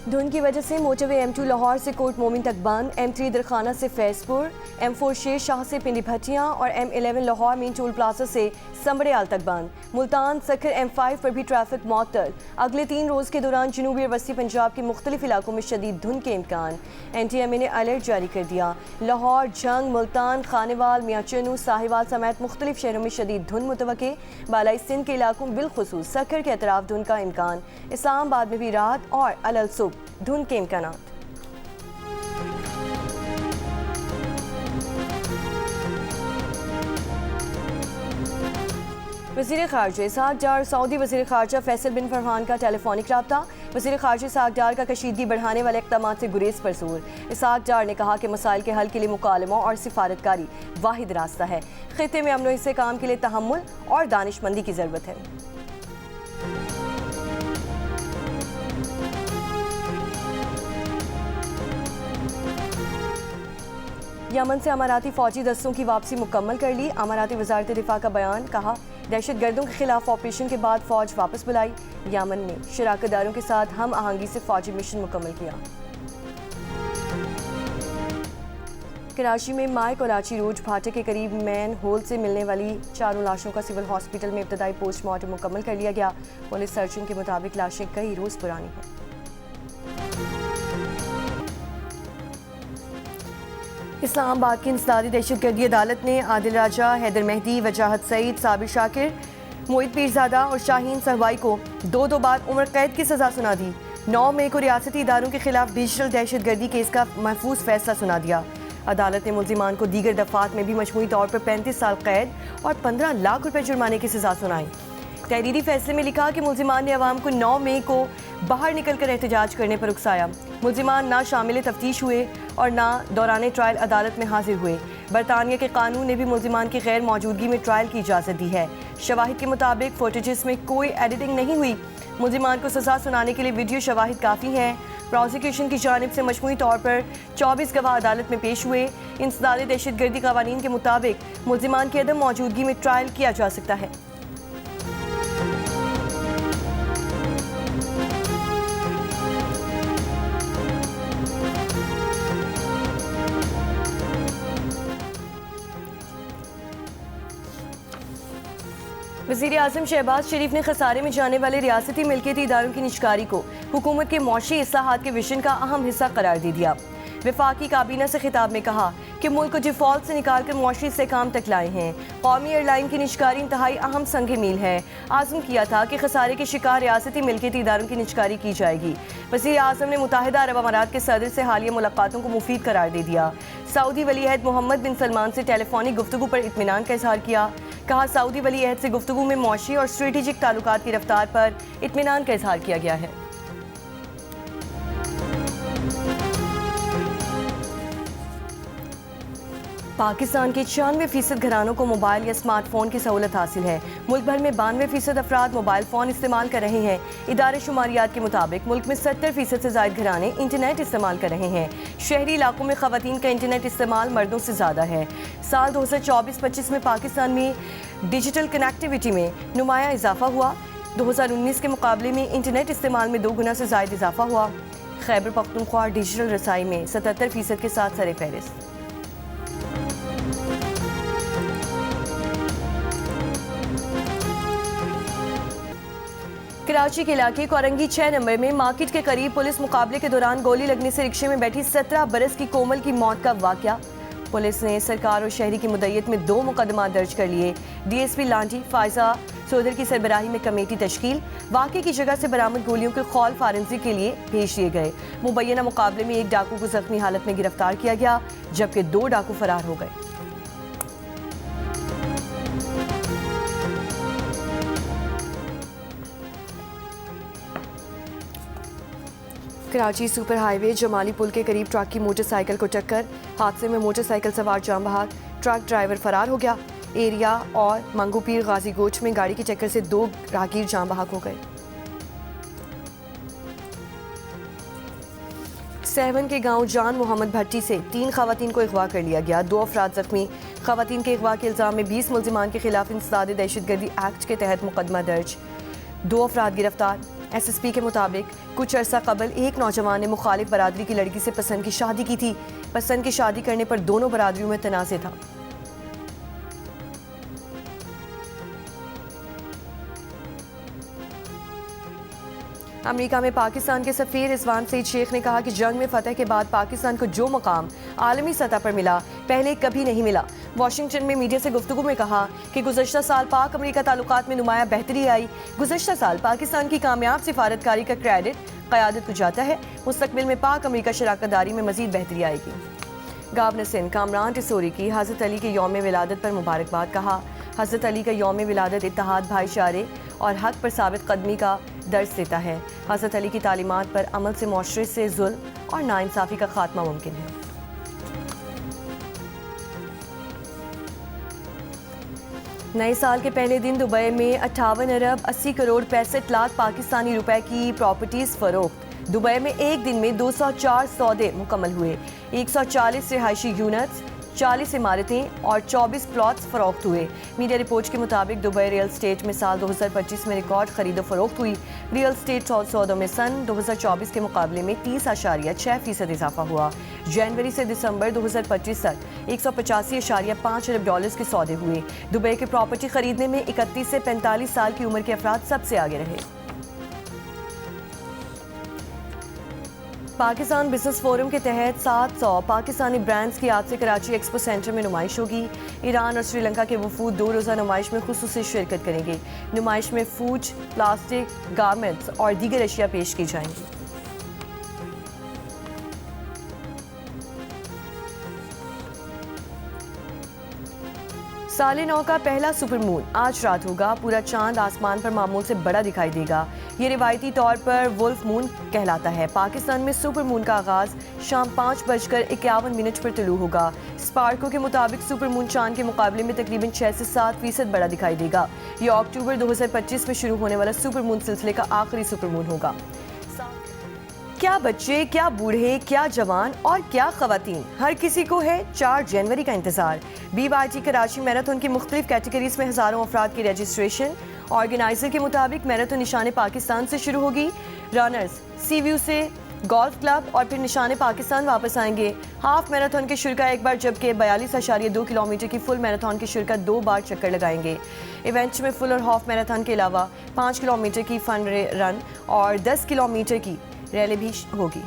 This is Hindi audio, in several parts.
धुंध की वजह से मोटरवे M2 लाहौर से कोट मोमिन तक बंद, M3 दरखाना से फैजपुर, M4 शेर शाह से पिंडी भटियां और M11 Lahore main toll plaza से संबड़ेयाल तक बंद। मुल्तान सखर M5 पर भी ट्रैफिक मअतल। अगले 3 रोज़ के दौरान जनूबी और वस्ती पंजाब के मुख्तलिफ इलाकों में शदीद धुंध के इम्कान। NTMA ने अलर्ट जारी कर दिया। लाहौर, जंग, मुल्तान, खानेवाल, मियाचनू, साहिवाल समेत मुख्तलिफ शहरों में शदीद धुंध मुतवक्के। बालाई सिंध के इलाकों में बिलखुसूस सखर के अतराफ धुंध का इम्कान। इस्लामाबाद में भी रात और अलल सुबह धुंध के इम्कानात। वज़ीर ख़ारजा इसहाक़ डार, सऊदी वज़ीर ख़ारजा फैसल बिन फरहान का टेलीफोनिक रब्ता। वज़ीर ख़ारजा इसहाक़ डार का कशीदगी बढ़ाने वाले इक़दामात से गुरेज पर जोर। इसहाक़ डार ने कहा कि मसाइल के हल के लिए मुकालमा और सिफारतकारी वाहिद रास्ता है। ख़ित्ते में अमन व इस्तेहकाम के लिए तहम्मुल और दानिशमंदी की ज़रूरत है। यमन से अमाराती फौजी दस्तों की वापसी मुकम्मल कर ली। अमाराती वज़ारत दिफा का बयान, कहा दहशत गर्दों के खिलाफ ऑपरेशन के बाद फौज वापस बुलाई। यमन ने शराकतदारों के साथ हम आहंगी से फौजी मिशन मुकम्मल किया। कराची में माय कराची रोड फाटक के करीब मैन होल से मिलने वाली 4 लाशों का सिविल हॉस्पिटल में इब्तदाई पोस्टमार्टम मुकम्मल कर लिया गया। पुलिस सर्चिंग के मुताबिक लाशें कई रोज़ पुरानी हैं। इस्लामाबाद की इंसदादी दहशतगर्दी अदालत ने आदिल राजा, हैदर मेहदी, वजाहत सईद, साबिर शाकिर, मोहित पीरजादा और शाहीन सहवाई को 2 बार उम्र कैद की सज़ा सुना दी। 9 मई को रियासती इदारों के खिलाफ डिजिटल दहशतगर्दी केस का महफूज फैसला सुना दिया। अदालत ने मुल्जिमान को दीगर दफात में भी मजमूई तौर पर 35 साल कैद और 15 लाख रुपए जुर्माने की सज़ा सुनाई। तहरीरी फैसले में लिखा कि मुल्जिमान ने अवाम को 9 मई को बाहर निकल कर एहतजाज करने पर उकसाया। मुल्जिमान ना शामिल तफ्तीश हुए और ना दौरान ट्रायल अदालत में हाजिर हुए। बरतानिया के कानून ने भी मुल्जिमान की गैर मौजूदगी में ट्रायल की इजाज़त दी है। शवाहिद के मुताबिक फुटेजेस में कोई एडिटिंग नहीं हुई। मुल्जिमान को सज़ा सुनाने के लिए वीडियो शवाहिद काफ़ी हैं। प्रोसिक्यूशन की जानिब से मजमूई तौर पर 24 गवाह अदालत में पेश हुए। इंसदादी दहशतगर्दी कवानीन के मुताबिक मुल्जिमान की अदम मौजूदगी में ट्रायल किया जा सकता है। वज़ीर आज़म शहबाज शरीफ ने खसारे में जाने वाले रियासती मिल्कियती इदारों की निजकारी को हुकूमत के मौशी इस्लाहात के विजन का अहम हिस्सा करार दे दिया। वफाकी काबीना से खिताब में कहा कि मुल्क को डिफॉल्ट से निकाल कर मौशी इस्तेहकाम तक लाए हैं। कौमी एयरलाइन की निजकारी इंतहाई अहम संग मील है। आज़म किया था कि खसारे के शिकार रियासती मिल्कियती इदारों की निजकारी की जाएगी। वज़ीर आज़म ने मुत्तहिदा अरब अमारात के सदर से हालिया मुलाकातों को मुफीद करार दे दिया। सऊदी वली अहद मोहम्मद बिन सलमान से टेलीफोनिक गुफ्तगू पर इत्मीनान का इजहार किया। कहा सऊदी वली अहद से गुफ्तगू में मौशी और स्ट्रेटेजिक ताल्लुकात की रफ्तार पर इत्मीनान का इजहार किया गया है। पाकिस्तान के 96% घरानों को मोबाइल या स्मार्टफोन की सहूलत हासिल है। मुल्क भर में 92% अफराद मोबाइल फ़ोन इस्तेमाल कर रहे हैं। इदारे शुमारियात के मुताबिक मुल्क में 70% से ज़ायद घराने इंटरनेट इस्तेमाल कर रहे हैं। शहरी इलाकों में ख़वातीन का इंटरनेट इस्तेमाल मर्दों से ज़्यादा है। साल 2024-25 में पाकिस्तान में डिजिटल कनेक्टिविटी में नुमाया इजाफा हुआ। 2019 के मुकाबले में इंटरनेट इस्तेमाल में 2 गुना से ज़ायद इजाफा हुआ। खैबर पख्तूनख्वा डिजिटल रसाई में 77% के साथ सर फहरिस्त। कराची के इलाके कोरंगी 6 नंबर में मार्केट के करीब पुलिस मुकाबले के दौरान गोली लगने से रिक्शे में बैठी 17 बरस की कोमल की मौत का वाकया। पुलिस ने सरकार और शहरी की मुद्दत में 2 मुकदमा दर्ज कर लिए। DSP लांटी फायजा सोदर की सरबराही में कमेटी तश्कील। वाक़े की जगह से बरामद गोलियों के खौल फारेंसिक के लिए भेज दिए गए। मुबैना मुकाबले में एक डाकू को जख्मी हालत में गिरफ्तार किया गया, जबकि 2 डाकू फरार हो गए। कराची सुपर हाईवे जमाली पुल के करीब ट्रक की मोटरसाइकिल को टक्कर। हादसे में मोटरसाइकिल सवार जान बहक, ट्रक ड्राइवर फरार हो गया। एरिया और मंगूपीर गाजी गोच में गाड़ी की टक्कर से 2 राहगीर जान बहक हो गए। सहवन के गांव जान मोहम्मद भट्टी से 3 खवातीन को अगवा कर लिया गया। 2 अफराद जख्मी। खवातीन के अगवा के इल्जाम में 20 मुल्जिमान के खिलाफ इंसदादी दहशतगर्दी एक्ट के तहत मुकदमा दर्ज। 2 अफराद गिरफ्तार। SSP के मुताबिक कुछ अरसा कबल एक नौजवान ने मुखालिफ बरादरी की लड़की से पसंद की शादी की थी। पसंद की शादी करने पर दोनों बरादरियों में तनाज़े था। अमेरिका में पाकिस्तान के सफ़ीर रिजवान सईद शेख ने कहा कि जंग में फतह के बाद पाकिस्तान को जो मकाम आलमी सतह पर मिला पहले कभी नहीं मिला। वाशिंगटन में मीडिया से गुफ्तगू में कहा कि गुज़श्ता साल पाक अमेरिका ताल्लुकात में नुमाया बेहतरी आई। गुज़श्ता साल पाकिस्तान की कामयाब सिफारतकारी का क्रेडिट क़यादत को जाता है। मुस्तकबिल में पाक अमेरिका शराकतदारी में मज़ीद बेहतरी आएगी। गवर्नर सिंध कामरान टिसोरी की हज़रत अली के यौम विलादत पर मुबारकबाद। कहा हज़रत अली का यौम विलादत इत्तेहाद, भाईचारे और हक पर साबित कदमी का दर्स देता है। हज़रत अली की तालीमात पर अमल से मुआशरे से जुल्म और नाइंसाफ़ी का खात्मा मुमकिन है। नए साल के पहले दिन दुबई में 58 अरब 80 करोड़ 65 लाख पाकिस्तानी रुपए की प्रॉपर्टीज़ फरोख्त। दुबई में एक दिन में 204 सौदे मुकम्मल हुए। 140 रिहायशी यूनिट्स, 40 इमारतें और 24 प्लॉट्स फरोख्त हुए। मीडिया रिपोर्ट के मुताबिक दुबई रियल स्टेट में साल 2025 में रिकॉर्ड खरीदो फरोख्त हुई। रियल स्टेट सौदों में सन 2024 के मुकाबले में 30.6% इजाफा हुआ। जनवरी से दिसंबर 2025 तक 185.5 अरब डॉलर्स के सौदे हुए। दुबई के प्रॉपर्टी खरीदने में 31 से 45 साल की उम्र के अफराद सबसे आगे रहे। पाकिस्तान बिजनेस फोरम के तहत 700 पाकिस्तानी ब्रांड्स की आज से कराची एक्सपो सेंटर में नुमाइश होगी। ईरान और श्रीलंका के वफूद 2 रोज़ा नुमाइश में खुसूसी शिरकत करेंगे। नुमाइश में फूड, प्लास्टिक, गारमेंट्स और दीगर अशिया पेश की जाएंगी। साल 9 का पहला सुपरमून आज रात होगा। पूरा चांद आसमान पर मामूल से बड़ा दिखाई देगा। ये रिवायती तौर पर वुल्फ मून कहलाता है। पाकिस्तान में सुपरमून का आगाज शाम 5:51 पर तुलू होगा। स्पार्को के मुताबिक सुपरमून चांद के मुकाबले में तकरीबन 6 से 7% बड़ा दिखाई देगा। ये अक्टूबर 2025 में शुरू होने वाला सुपरमून सिलसिले का आखिरी सुपरमून होगा। क्या बच्चे, क्या बूढ़े, क्या जवान और क्या खवातीन, हर किसी को है 4 जनवरी का इंतजार। BYT कराची मैराथन की मुख्तलिफ कैटेगरीज में हज़ारों अफराद की रजिस्ट्रेशन। ऑर्गेनाइजर के मुताबिक मैराथन निशान पाकिस्तान से शुरू होगी। रनर्स सी व्यू से, गोल्फ क्लब और फिर निशान पाकिस्तान वापस आएंगे। हाफ मैराथन के शुरा एक बार जबकि 42.2 किलोमीटर की फुल मैराथन के शुरा 2 बार चक्कर लगाएंगे। इवेंट्स में फुल और हाफ मैराथन के अलावा 5 किलोमीटर की फन रन और 10 किलोमीटर की रैली भी होगी।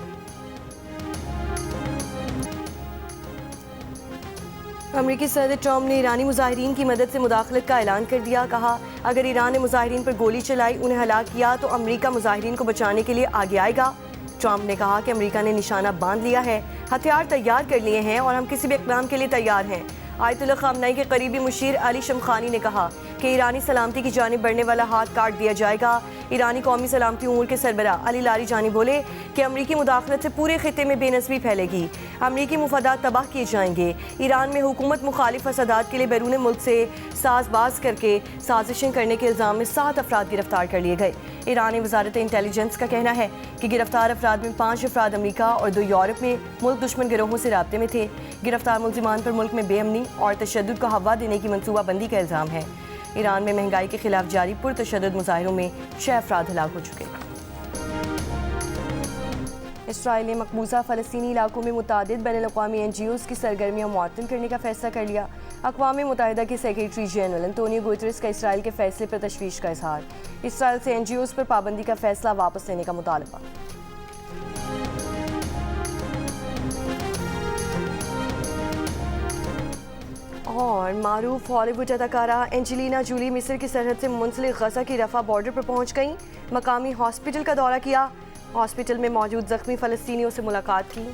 अमेरिकी सदर ट्रंप ने ईरानी मुजाहिरीन की मदद से मुदाखलत का ऐलान कर दिया। कहा अगर ईरान ने मुजाहिरीन पर गोली चलाई, उन्हें हलाक किया तो अमेरिका मुजाहिरीन को बचाने के लिए आगे आएगा। ट्रंप ने कहा कि अमेरिका ने निशाना बांध लिया है, हथियार तैयार कर लिए हैं और हम किसी भी इक़दाम के लिए तैयार हैं। आयतुल्लाह ख़ामनई के करीबी मुशीर अली शमखानी ने कहा कि ईरानी सलामती की जानिब बढ़ने वाला हाथ काट दिया जाएगा। ईरानी कौमी सलामती उमूर के सरबरा अली लारीजानी बोले कि अमरीकी मुदाखलत से पूरे खिते में बेनज़मी फैलेगी, अमरीकी मुफादात तबाह किए जाएंगे। ईरान में हुकूमत मुखालिफ फसादात के लिए बैरून मुल्क से साजबाज करके साजिशें करने के इल्ज़ाम में 7 अफराद गिरफ्तार कर लिए गए। ईरानी वजारत इंटेलिजेंस का कहना है कि गिरफ्तार अफराद में 5 अफराद अमरीका और 2 यूरोप में मुल्क दुश्मन गिरोहों से राब्ते में थे। गिरफ्तार मुल्जिमान पर मुल्क में बेअमनी और तशद्दुद को हवा देने की मनसूबाबंदी का इल्ज़ाम है। ईरान में महंगाई के खिलाफ जारी पुरतशद्दुद मुजाहिरों में 6 अफराद हलाक हो चुके हैं। इसराइल ने मकबूजा फ़लस्तीनी इलाकों में मुतादिद बैनुल-अक़वामी NGOs की सरगर्मियाँ मुअत्तल करने का फैसला कर लिया। अक़वाम मुत्तहिदा के सेक्रेटरी जनरल एंटोनियो गुतेरेस का इसराइल के फैसले पर तशवीश का इजहार। इसराइल से NGOs पर पाबंदी का फैसला वापस लेने का मुतालबा। और मारूफ हॉलीवुड अदाकारा एंजेलिना जूली मिस्र की सरहद से मुंसलिक गजा की रफा बॉर्डर पर पहुंच गईं। मकामी हॉस्पिटल का दौरा किया, हॉस्पिटल में मौजूद जख्मी फ़लस्तीनियों से मुलाकात की।